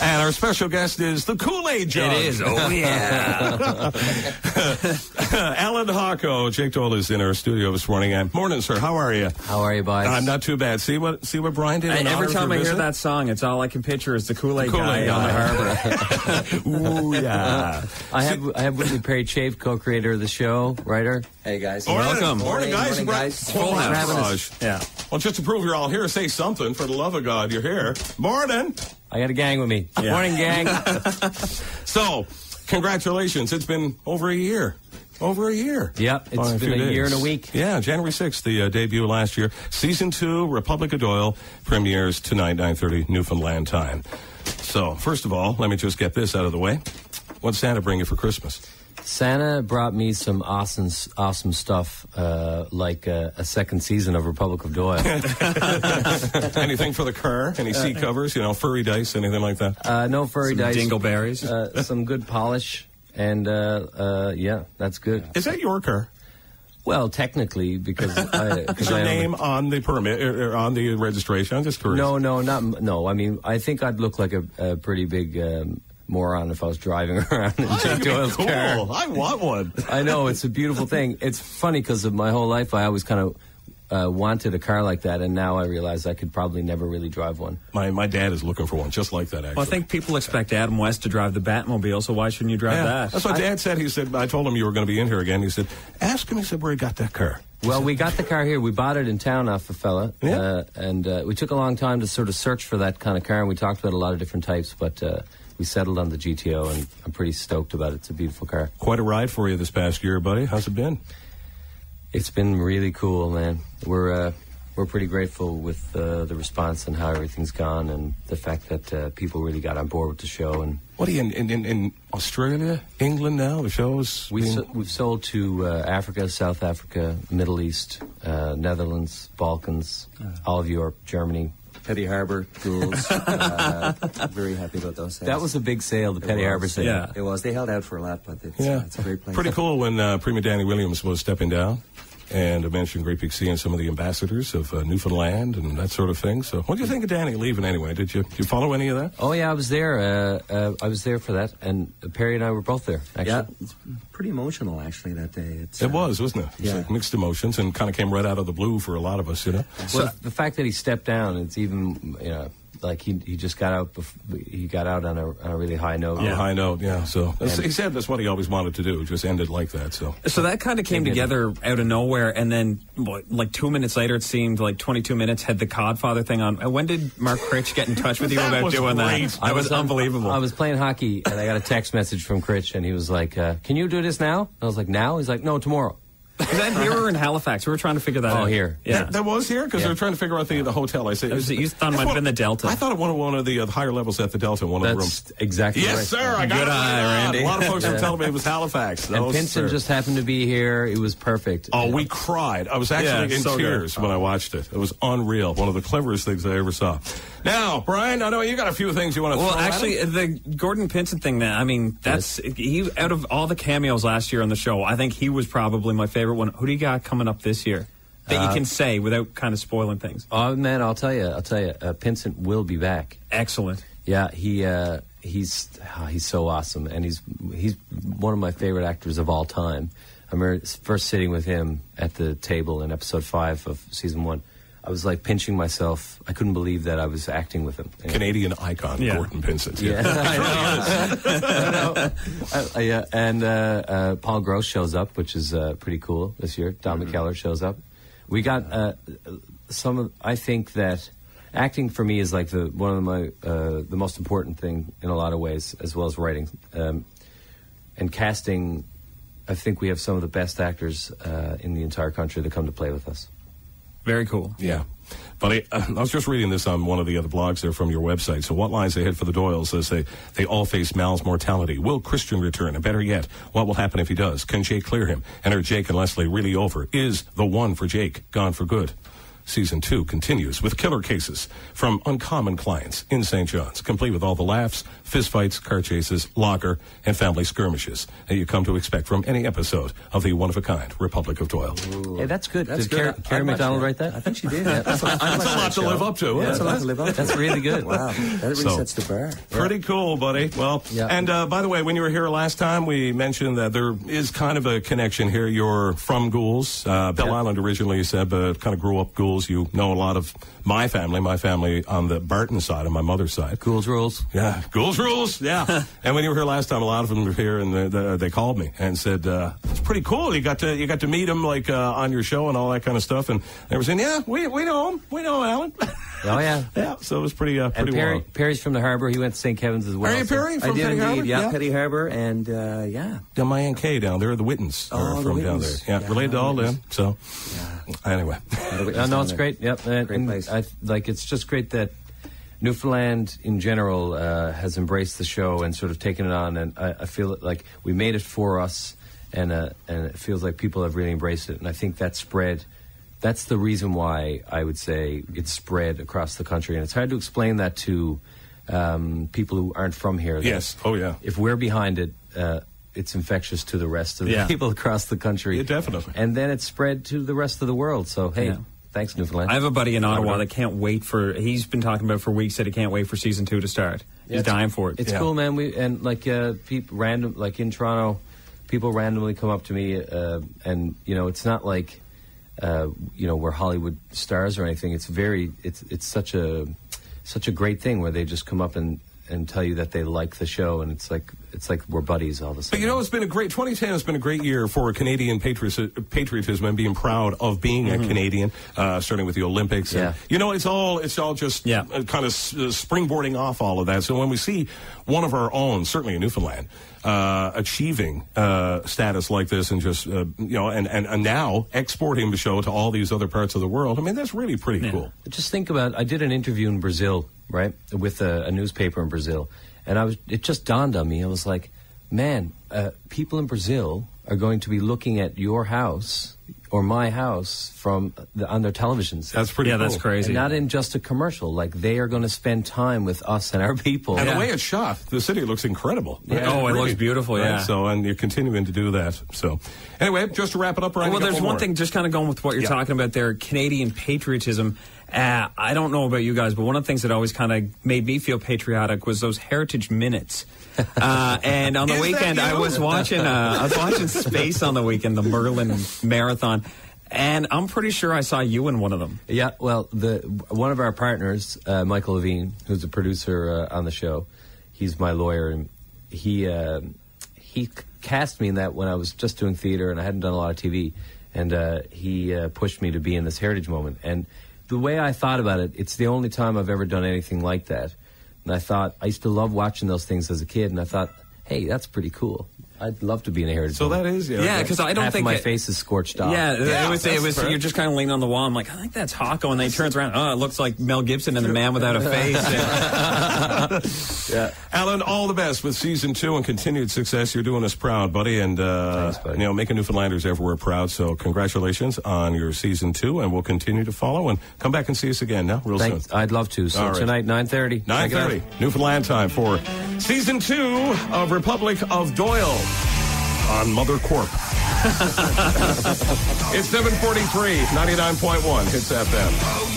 And our special guest is the Kool-Aid Jug. It is. Oh, yeah. Allan Hawco. Jake Doyle is in our studio this morning. Morning, sir. How are you? How are you, boys? I'm not too bad. See what Brian did? Every time I hear that song, it's all I can picture is the Kool-Aid guy on the harbor. Ooh, yeah. I have with me Perry Chafe, co-creator of the show, writer. Hey, guys. Welcome. Morning, guys. Morning, guys. Full house. Yeah. Well, just to prove you're all here, say something. For the love of God, you're here. Morning. I got a gang with me. Yeah. Morning, gang. So, congratulations. It's been over a year. Over a year. Yep, it's been a year and a week. Yeah, January 6th, the debut last year. Season 2, Republic of Doyle, premieres tonight, 9:30 Newfoundland time. So, first of all, let me just get this out of the way. What'd Santa bring you for Christmas? Santa brought me some awesome stuff, like a second season of Republic of Doyle. Anything for the car? Any seat covers? Furry dice? Anything like that? No furry Some dice. dingleberries. Some good polish. And, yeah, that's good. Is that your car? Well, technically, because Is your name on the permit or on the registration? I'm just curious. No. I mean, I think I'd look like a pretty big moron if I was driving around in Jake Doyle's cool. car. I want one. I know, it's a beautiful thing. It's funny because of my whole life, I always kind of wanted a car like that, and now I realize I could probably never really drive one. My dad is looking for one just like that, actually. Well, I think people expect Adam West to drive the Batmobile, so why shouldn't you drive that? That's what Dad said. He said, I told him you were going to be in here again. He said, ask him, he said, where he got that car. Well, we got the car here. We bought it in town off a fella. Yeah. And we took a long time to sort of search for that kind of car, and we talked about a lot of different types, but we settled on the GTO, and I'm pretty stoked about it. It's a beautiful car. Quite a ride for you this past year, buddy. How's it been? It's been really cool, man. We're pretty grateful with the response and how everything's gone, and the fact that people really got on board with the show. And what are you in Australia, England now? The show's we've sold to Africa, South Africa, Middle East, Netherlands, Balkans, all of Europe, Germany. Petty Harbor, Ghouls. Very happy about those sales. That was a big sale, the Petty Harbor sale. Yeah. It was. They held out for a lot, but it's a great place. Pretty cool when Prima Danny Williams was stepping down. And I mentioned great big seeing some of the ambassadors of Newfoundland and that sort of thing. So what do you think of Danny leaving anyway? Did you follow any of that? Oh, yeah, I was there. I was there for that. And Perry and I were both there, actually. Yeah, it's pretty emotional, actually, that day. It was, wasn't it? Yeah. Like mixed emotions and kind of came right out of the blue for a lot of us, Well, the fact that he stepped down, it's even, like he just got out. He got out on a really high note. On a high note, yeah. So he said that's what he always wanted to do. Just ended like that. So that kind of came together out of nowhere, and then like 2 minutes later, it seemed like 22 minutes had the Codfather thing on. When did Mark Critch get in touch with you about doing that? That was unbelievable. I was playing hockey, and I got a text message from Critch, and he was like, "Can you do this now?" And I was like, "Now?" He's like, "No, tomorrow." We were in Halifax. We were trying to figure that out. Oh, here. Yeah. That was here? Because they were trying to figure out the hotel. I said, you thought it might have been the Delta. I thought it was one of the higher levels at the Delta in one of the rooms. That's exactly right. Yes, sir. I got Good it. eye, Randy. A lot of folks were telling me it was Halifax. And Pinson just happened to be here. It was perfect. Oh, we cried. I was actually in tears when I watched it. It was unreal. One of the cleverest things I ever saw. Now, Brian, I know you got a few things you want to throw at him. the Gordon Pinson thing, I mean, he out of all the cameos last year on the show, I think he was probably my favorite one. Who do you got coming up this year that you can say without kind of spoiling things? Oh, man, I'll tell you. Pinson will be back. Excellent. Yeah, he's so awesome, and he's one of my favorite actors of all time. I remember first sitting with him at the table in episode 5 of season 1. I was like pinching myself. I couldn't believe that I was acting with him. Canadian icon, Gordon Pinson. Yeah, I know. And Paul Gross shows up, which is pretty cool this year. Don McKellar shows up. We got I think that acting for me is like one of my the most important thing in a lot of ways, as well as writing and casting. I think we have some of the best actors in the entire country that come to play with us. Very cool. Yeah. But I was just reading this on one of the other blogs there from your website. So what lies ahead for the Doyles as they all face Mal's mortality? Will Christian return? And better yet, what will happen if he does? Can Jake clear him? And are Jake and Leslie really over? Is the one for Jake gone for good? Season 2 continues with killer cases from uncommon clients in St. John's, complete with all the laughs, fistfights, car chases, locker, and family skirmishes that you come to expect from any episode of the one-of-a-kind Republic of Doyle. Hey, that's good. That's Did good. Carrie McDonald write that? I think she did. That's a lot to live up to. That's a lot to live up to. That's really good. Wow. That really sets the bar. Pretty cool, buddy. Well, and by the way, when you were here last time, we mentioned that there is kind of a connection here. You're from Goulds. Bell Island originally, you said, but kind of grew up Goulds. You know a lot of my family on the Barton side, on my mother's side. Goulds rules. Yeah, Goulds rules. Yeah. And when you were here last time, a lot of them were here, and they called me and said, it's pretty cool. You got to meet him like on your show and all that kind of stuff. And they were saying, yeah, we know him. We know Allan. Oh, yeah. Yeah, so it was pretty and wild. Perry's from the Harbor. He went to St. Kevin's as well. Are you Perry from I did Petty indeed, Harbor? yeah, Petty Harbor, and Down my Aunt Kay down there, the Wittens are from down there. Yeah, related to all them. So, anyway. No, it's great. Yep. Great place. It's just great that Newfoundland in general has embraced the show and sort of taken it on, and I feel like we made it for us, and it feels like people have really embraced it, and I think that spread. That's the reason why I would say it's spread across the country, and it's hard to explain that to people who aren't from here. Yes. Oh, yeah. If we're behind it, it's infectious to the rest of the people across the country. Yeah, definitely. And then it's spread to the rest of the world. So, hey, thanks, Newfoundland. I have a buddy in Ottawa that can't wait he's been talking about for weeks that he can't wait for season 2 to start. He's dying for it. It's cool, man. People in Toronto, people randomly come up to me, and it's not like we're Hollywood stars or anything. It's such a great thing where they just come up and tell you that they like the show, and it's like we're buddies all of a sudden. But it's been 2010 has been a great year for Canadian patriotism and being proud of being a Canadian, starting with the Olympics. Yeah. And, it's all just kind of springboarding off all of that. So when we see one of our own, certainly in Newfoundland, achieving status like this, and just and now exporting the show to all these other parts of the world, I mean, that's really pretty cool. Just think about, I did an interview in Brazil, right, with a newspaper in Brazil, and it just dawned on me. I was like, man, people in Brazil are going to be looking at your house or my house on their televisions. That's pretty cool. That's crazy. And not in just a commercial. Like, they are going to spend time with us and our people. And the way it's shot, the city looks incredible. Yeah. It looks beautiful, yeah. Right? So, and you're continuing to do that. So, anyway, just to wrap it up, Ryan. Well, there's one thing, just kind of going with what you're talking about there, Canadian patriotism. I don't know about you guys, but one of the things that always kind of made me feel patriotic was those Heritage Minutes. And on the weekend, I was watching Space on the weekend, the Merlin Marathon, and I'm pretty sure I saw you in one of them. Yeah, well, one of our partners, Michael Levine, who's a producer on the show, he's my lawyer, and he cast me in that when I was just doing theater and I hadn't done a lot of TV, and he pushed me to be in this Heritage moment. And the way I thought about it, it's the only time I've ever done anything like that. And I thought, I used to love watching those things as a kid, and I thought, hey, that's pretty cool. I'd love to be in a Heritage. So that is, because I don't half think my face is scorched off. Yeah, it was. You're just kind of leaning on the wall. I'm like, I think that's Hawco, and then he turns around. Oh, it looks like Mel Gibson and the Man Without a Face. Yeah, Allan, all the best with season 2 and continued success. You're doing us proud, buddy, and thanks, buddy. Making Newfoundlanders everywhere proud. So congratulations on your season 2, and we'll continue to follow and come back and see us again now, real soon. I'd love to. So tonight, 9:30. 9:30, Newfoundland time for season 2 of Republic of Doyle on Mother Corp. It's 7:43, 99.1 HitsFM.